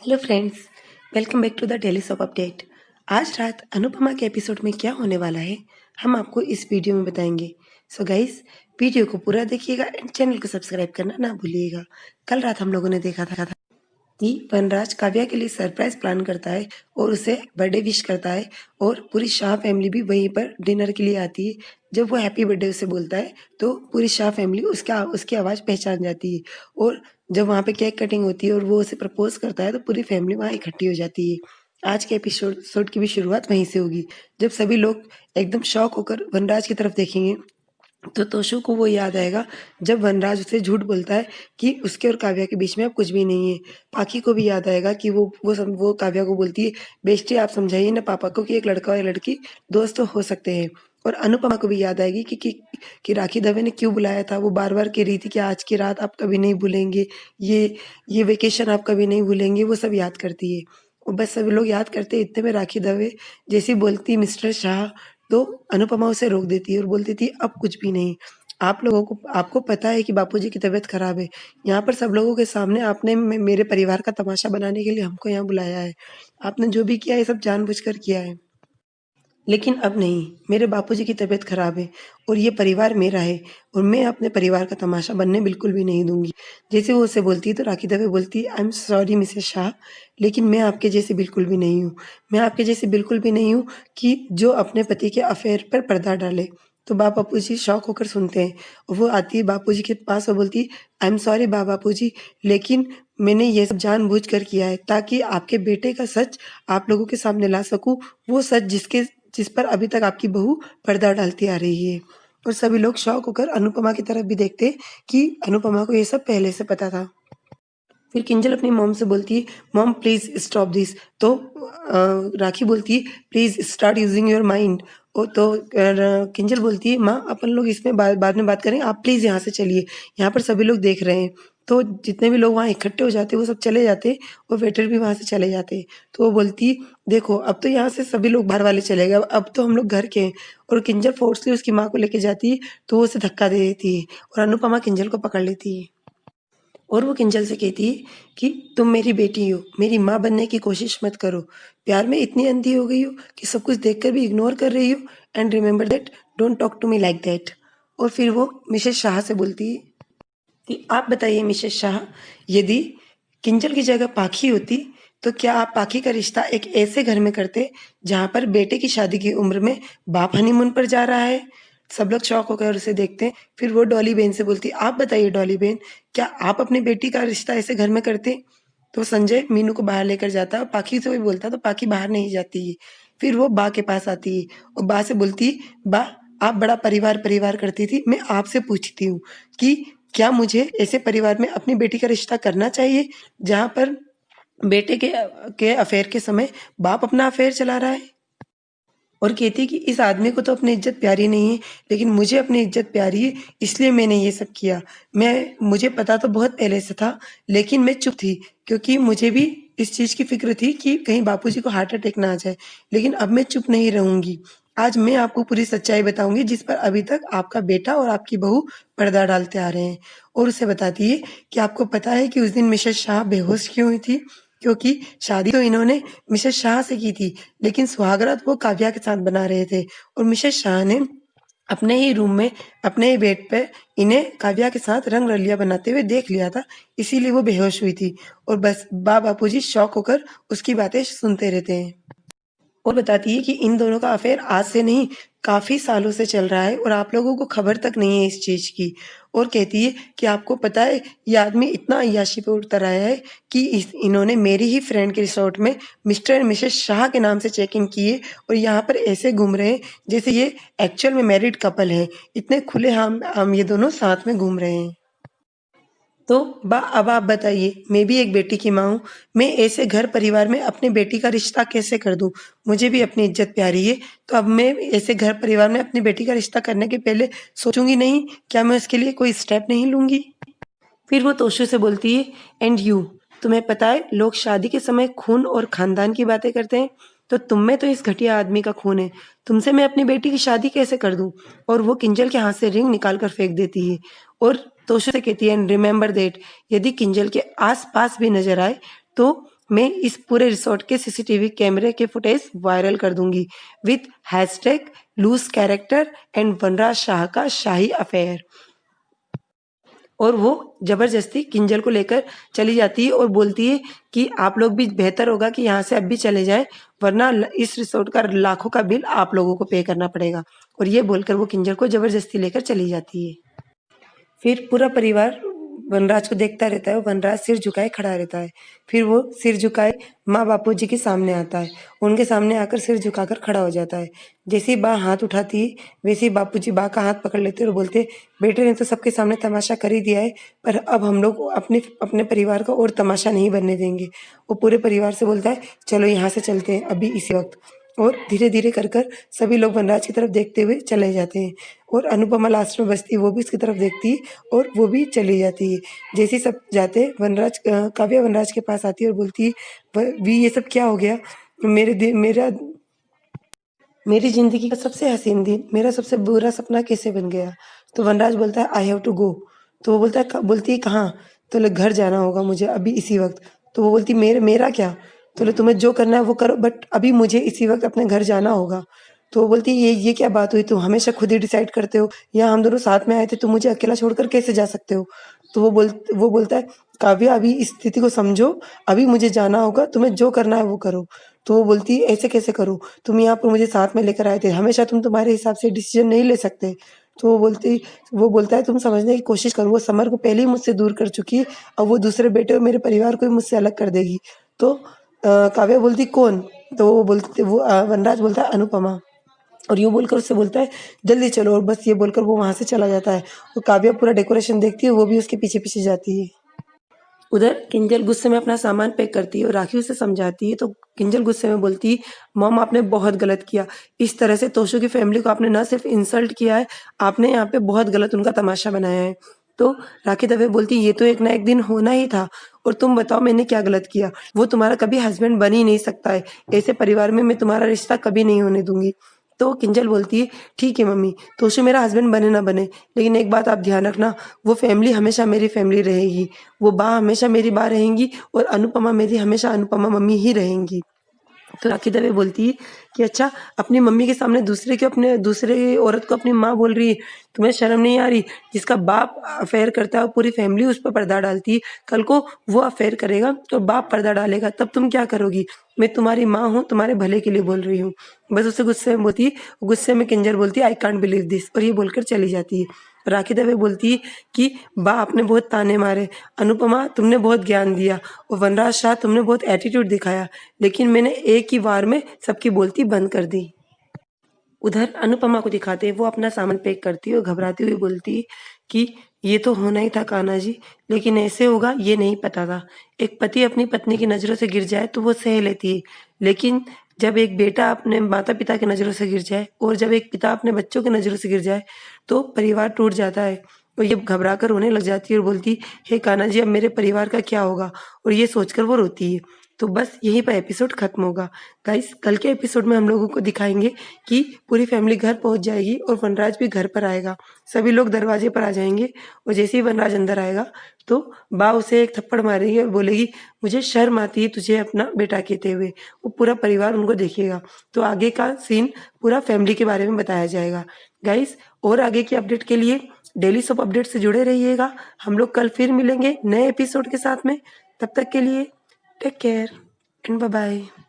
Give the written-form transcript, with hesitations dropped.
Hello friends, welcome back to the daily soap update. आज रात अनुपमा के एपिसोड में क्या होने वाला है हम आपको इस वीडियो में बताएंगे। सो गाइस, वीडियो को पूरा देखिएगा एंड चैनल को सब्सक्राइब करना ना भूलिएगा। कल रात हम लोगों ने देखा था कि वनराज काव्या के लिए सरप्राइज प्लान करता है और उसे बर्थडे विश करता है और पूरी शाह फैमिली भी वहीं पर डिनर के लिए आती है। जब वो हैप्पी बर्थडे उसे बोलता है तो पूरी शाह फैमिली उसकी आवाज़ पहचान जाती है और जब वहाँ पे केक कटिंग होती है और वो उसे प्रपोज करता है तो पूरी फैमिली वहाँ इकट्ठी हो जाती है। आज के एपिसोड की भी शुरुआत वहीं से होगी, जब सभी लोग एकदम शॉक होकर वनराज की तरफ देखेंगे तो तोशु को वो याद आएगा जब वनराज उसे झूठ बोलता है कि उसके और काव्या के बीच में अब कुछ भी नहीं है। पाखी को भी याद आएगा कि वो काव्या को बोलती है, बेस्टी आप समझाइए ना पापा को कि एक लड़का और लड़की दोस्त तो हो सकते हैं। और अनुपमा को भी याद आएगी कि राखी दवे ने क्यों बुलाया था। वो बार बार कह रही थी कि आज की रात आप कभी नहीं भूलेंगे, ये वेकेशन आप कभी नहीं भूलेंगे। वो सब याद करती है और बस सभी लोग याद करते इतने में राखी दवे जैसी बोलती मिस्टर शाह, तो अनुपमा उसे रोक देती है और बोलती थी अब कुछ भी नहीं। आपको पता है कि बापूजी की तबीयत खराब है। यहाँ पर सब लोगों के सामने आपने मेरे परिवार का तमाशा बनाने के लिए हमको यहाँ बुलाया है। आपने जो भी किया है सब जानबूझकर किया है, लेकिन अब नहीं। मेरे बापूजी की तबीयत खराब है और ये परिवार मेरा है और मैं अपने परिवार का तमाशा बनने बिल्कुल भी नहीं दूंगी। जैसे वो उसे बोलती है तो राखी दवे बोलती है, I am sorry Mrs Shah, लेकिन मैं आपके जैसे बिल्कुल भी नहीं हूँ। मैं आपके जैसे बिल्कुल भी नहीं हूँ कि जो अपने पति के अफेयर पर पर्दा डाले। तो बापूजी शौक होकर सुनते हैं और वो आती है बापूजी के पास और बोलती है, आई एम सॉरी बापूजी, लेकिन मैंने ये सब जानबूझकर किया है ताकि आपके बेटे का सच आप लोगों के सामने ला सकूं। वो सच जिस पर अभी तक आपकी बहू पर्दा डालती आ रही है। और सभी लोग शॉक होकर अनुपमा की तरफ भी देखते कि अनुपमा को ये सब पहले से पता था। फिर किंजल अपनी मॉम से बोलती है, मॉम प्लीज स्टॉप दिस। तो राखी बोलती है, please start using your mind. तो किंजल बोलती है, माँ अपन लोग इसमें बाद में बात करें, आप प्लीज यहाँ से चलिए, यहाँ पर सभी लोग देख रहे हैं। तो जितने भी लोग वहाँ इकट्ठे हो जाते वो सब चले जाते और वेटर भी वहाँ से चले जाते। तो वो बोलती, देखो अब तो यहाँ से सभी लोग बाहर वाले चले गए, अब तो हम लोग घर के हैं। और किंजल फोर्सली उसकी माँ को लेके जाती है तो वो उसे धक्का दे देती है और अनुपमा किंजल को पकड़ लेती है और वो किंजल से कहती है कि तुम मेरी बेटी हो, मेरी माँ बनने की कोशिश मत करो। प्यार में इतनी अंधी हो गई हो कि सब कुछ देखकर भी इग्नोर कर रही हो। And remember that, don't talk to me like that. और फिर वो मिसेस शाह से बोलती है कि आप बताइए मिसेस शाह, यदि किंजल की जगह पाखी होती तो क्या आप पाखी का रिश्ता एक ऐसे घर में करते जहां पर बेटे की शादी की उम्र में बाप हनीमून पर जा रहा है। सब लोग शौक होकर उसे देखते हैं। फिर वो डॉली बेन से बोलती, आप बताइए डॉली बेन, क्या आप अपनी बेटी का रिश्ता ऐसे घर में करते। तो संजय मीनू को बाहर लेकर जाता है और पाखी से भी बोलता तो पाखी बाहर नहीं जाती है। फिर वो बा के पास आती है और बा से बोलती, बा आप बड़ा परिवार परिवार करती थी, मैं आपसे पूछती हूँ कि क्या मुझे ऐसे परिवार में अपनी बेटी का रिश्ता करना चाहिए जहाँ पर बेटे के अफेयर के समय बाप अपना अफेयर चला रहा है। और कहती है कि इस आदमी को तो अपनी इज्जत प्यारी नहीं है, लेकिन मुझे अपनी इज्जत प्यारी है, इसलिए मैंने ये सब किया। मुझे पता तो बहुत पहले से था, लेकिन मैं चुप थी क्योंकि मुझे भी इस चीज़ की फ़िक्र थी कि कहीं बापूजी को हार्ट अटैक ना आ जाए। लेकिन अब मैं चुप नहीं रहूँगी। आज मैं आपको पूरी सच्चाई बताऊँगी जिस पर अभी तक आपका बेटा और आपकी बहू पर्दा डालते आ रहे हैं। और उसे बताती है कि आपको पता है कि उस दिन मिसेस शाह बेहोश क्यों हुई थी? क्योंकि शादी तो इन्होंने मिसेस शाह से की थी, लेकिन सुहागरात वो काव्या के साथ बना रहे थे और मिसेस शाह ने अपने ही रूम में अपने ही बेड पे इन्हें काव्या के साथ रंग रलिया बनाते हुए देख लिया था, इसीलिए वो बेहोश हुई थी। और बस बापूजी शौक होकर उसकी बातें सुनते रहते हैं और बताती है कि इन दोनों का अफेयर आज से नहीं काफी सालों से चल रहा है और आप लोगों को खबर तक नहीं है इस चीज की। और कहती है कि आपको पता है ये आदमी इतना अय्याशी पे उतर आया है कि इन्होंने मेरी ही फ्रेंड के रिसोर्ट में मिस्टर एंड मिसेस शाह के नाम से चेक इन किए और यहाँ पर ऐसे घूम रहे हैं जैसे ये एक्चुअल में मैरिड कपल है। इतने खुले हम ये दोनों साथ में घूम रहे हैं। तो अब आप बताइए, मैं भी एक बेटी की माँ हूँ, मैं ऐसे घर परिवार में अपनी बेटी का रिश्ता कैसे कर दूँ। मुझे भी अपनी इज्जत प्यारी है, तो अब मैं ऐसे घर परिवार में अपनी बेटी का रिश्ता करने के पहले सोचूंगी नहीं, क्या मैं उसके लिए कोई स्टेप नहीं लूंगी। फिर वो तोशु से बोलती है, एंड यू, तुम्हें पता है लोग शादी के समय खून और खानदान की बातें करते हैं, तो तुम में तो इस घटिया आदमी का खून है, तुमसे मैं अपनी बेटी की शादी कैसे कर दूं। और वो किंजल के हाथ से रिंग निकाल कर फेंक देती है और तोशु से कहती है, एंड रिमेंबर दैट, यदि किंजल के आस पास भी नजर आए तो मैं इस पूरे रिसॉर्ट के सीसीटीवी कैमरे के फुटेज वायरल कर दूंगी with hashtag loose character and Vanraj Shah का शाही अफेयर। और वो जबरदस्ती किंजल को लेकर चली जाती है और बोलती है कि आप लोग भी बेहतर होगा कि यहाँ से अब भी चले जाएं, वरना इस रिसोर्ट का लाखों का बिल आप लोगों को पे करना पड़ेगा। और ये बोलकर वो किंजल को जबरदस्ती लेकर चली जाती है। फिर पूरा परिवार वनराज को देखता रहता है। वनराज सिर झुकाए खड़ा रहता है। फिर वो सिर झुकाए माँ बापू जी के सामने आता है। उनके सामने आकर सिर झुकाकर खड़ा हो जाता है। जैसे ही माँ हाथ उठाती है वैसे ही बापू जी माँ का हाथ पकड़ लेते और बोलते, बेटे ने तो सबके सामने तमाशा कर ही दिया है, पर अब हम लोग अपने अपने परिवार का और तमाशा नहीं बनने देंगे। वो पूरे परिवार से बोलता है, चलो यहाँ से चलते हैं अभी इसी वक्त। और धीरे धीरे कर कर सभी लोग वनराज की तरफ देखते हुए चले जाते हैं। और अनुपमा लास्ट में बचती है, वो भी उसकी तरफ देखती है और वो भी चली जाती है। जैसे ही सब जाते हैं काव्या वनराज के पास आती है और बोलती है, "वी ये सब क्या हो गया? मेरी ज़िंदगी का सबसे हसीन दिन, मेरा सबसे बुरा सपना कैसे बन गया?" तो वनराज बोलता है, "आई हैव टू गो।" तो वो बोलती है, "कहाँ?" तो बोले, "घर जाना होगा मुझे अभी इसी वक्त।" तो वो बोलती, मेरा क्या?" तो बोले, "तुम्हें जो करना है वो करो, बट अभी मुझे इसी वक्त अपने घर जाना होगा।" तो वो बोलती है, "ये क्या बात हुई? तुम हमेशा खुद ही डिसाइड करते हो, यहाँ हम दोनों साथ में आए थे, तुम मुझे अकेला छोड़कर कैसे जा सकते हो?" तो वो बोलता है, "काव्या, अभी इस स्थिति को समझो, अभी मुझे जाना होगा, तुम्हें जो करना है वो करो।" तो वो बोलती है, "ऐसे कैसे करूँ? तुम यहाँ पर मुझे साथ में लेकर आए थे, हमेशा तुम तुम्हारे हिसाब से डिसीजन नहीं ले सकते।" तो वो बोलता है, "तुम समझने की कोशिश करो, वो समर को पहले ही मुझसे दूर कर चुकी है, अब वो दूसरे बेटे और मेरे परिवार को भी मुझसे अलग कर देगी।" तो काव्या बोलती, "कौन?" तो वनराज बोलता है, "अनुपमा।" और यूँ बोलकर उससे बोलता है, "जल्दी चलो।" और बस ये बोलकर वो वहाँ से चला जाता है। और काव्या पूरा डेकोरेशन देखती है, वो भी उसके पीछे-पीछे जाती है। उधर किंजल गुस्से में अपना सामान पैक करती है और राखी उसे समझाती है। तो किंजल गुस्से में बोलती है, "मॉम, आपने बहुत गलत किया। इस तरह से तोशु की फैमिली को आपने ना सिर्फ इंसल्ट किया है, आपने यहाँ पे बहुत गलत उनका तमाशा बनाया है।" तो राखी दवे बोलती, "ये तो एक ना एक दिन होना ही था, और तुम बताओ मैंने क्या गलत किया? वो तुम्हारा कभी हस्बैंड बन ही नहीं सकता है। ऐसे परिवार में मैं तुम्हारा रिश्ता कभी नहीं होने दूँगी।" तो किंजल बोलती है, "ठीक है मम्मी, तोशु मेरा हस्बैंड बने ना बने, लेकिन एक बात आप ध्यान रखना, वो फैमिली हमेशा मेरी फैमिली रहेगी। वो बा हमेशा मेरी बा रहेंगी और अनुपमा मेरी हमेशा अनुपमा मम्मी ही रहेंगी।" तो राखी दवे बोलती है कि, "अच्छा, अपनी मम्मी के सामने दूसरे औरत को अपनी माँ बोल रही है, तुम्हें शर्म नहीं आ रही? जिसका बाप अफेयर करता है और पूरी फैमिली उस पर पर्दा डालती है, कल को वो अफेयर करेगा तो बाप पर्दा डालेगा, तब तुम क्या करोगी? मैं तुम्हारी माँ हूँ, तुम्हारे भले के लिए बोल रही हूँ।" बस उसे गुस्से में किंजल बोलती है, "आई कांट बिलीव दिस", और ये बोलकर चली जाती है। राखी दवे बोलती है कि, "बा आपने बहुत ताने मारे, अनुपमा तुमने बहुत ज्ञान दिया, और वनराज शाह तुमने बहुत एटीट्यूड दिखाया, लेकिन मैंने एक ही वार में सबकी बोलती बंद कर दी।" उधर अनुपमा को दिखाते हैं, वो अपना सामान पैक करती है और घबराती हुई बोलती है कि, "ये तो होना ही था कान्हा जी, लेकिन ऐसे होगा ये नहीं पता था। एक पति अपनी पत्नी की नज़रों से गिर जाए तो वो सह लेती है, लेकिन जब एक बेटा अपने माता-पिता की नज़रों से गिर जाए और जब एक पिता अपने बच्चों की नज़रों से गिर जाए, तो परिवार टूट जाता है।" और ये घबरा कर रोने लग जाती है और बोलती, "हे कान्हा जी, अब मेरे परिवार का क्या होगा?" और ये सोचकर वो रोती है। तो बस यहीं पर एपिसोड खत्म होगा। गाइस, कल के एपिसोड में हम लोगों को दिखाएँगे कि पूरी फैमिली घर पहुँच जाएगी और वनराज भी घर पर आएगा। सभी लोग दरवाजे पर आ जाएँगे और जैसे ही वनराज अंदर आएगा, तो बा उसे एक थप्पड़ मारेगी और बोलेगी, "मुझे शर्म आती है तुझे अपना बेटा कहते हुए।" वो पूरा परिवार उनको देखेगा। तो आगे का सीन पूरा फैमिली के बारे में बताया जाएगा। गाइस, और आगे की अपडेट के लिए डेली सोप अपडेट से जुड़े रहिएगा। हम लोग कल फिर मिलेंगे नए एपिसोड के साथ में। तब तक के लिए take care and bye bye.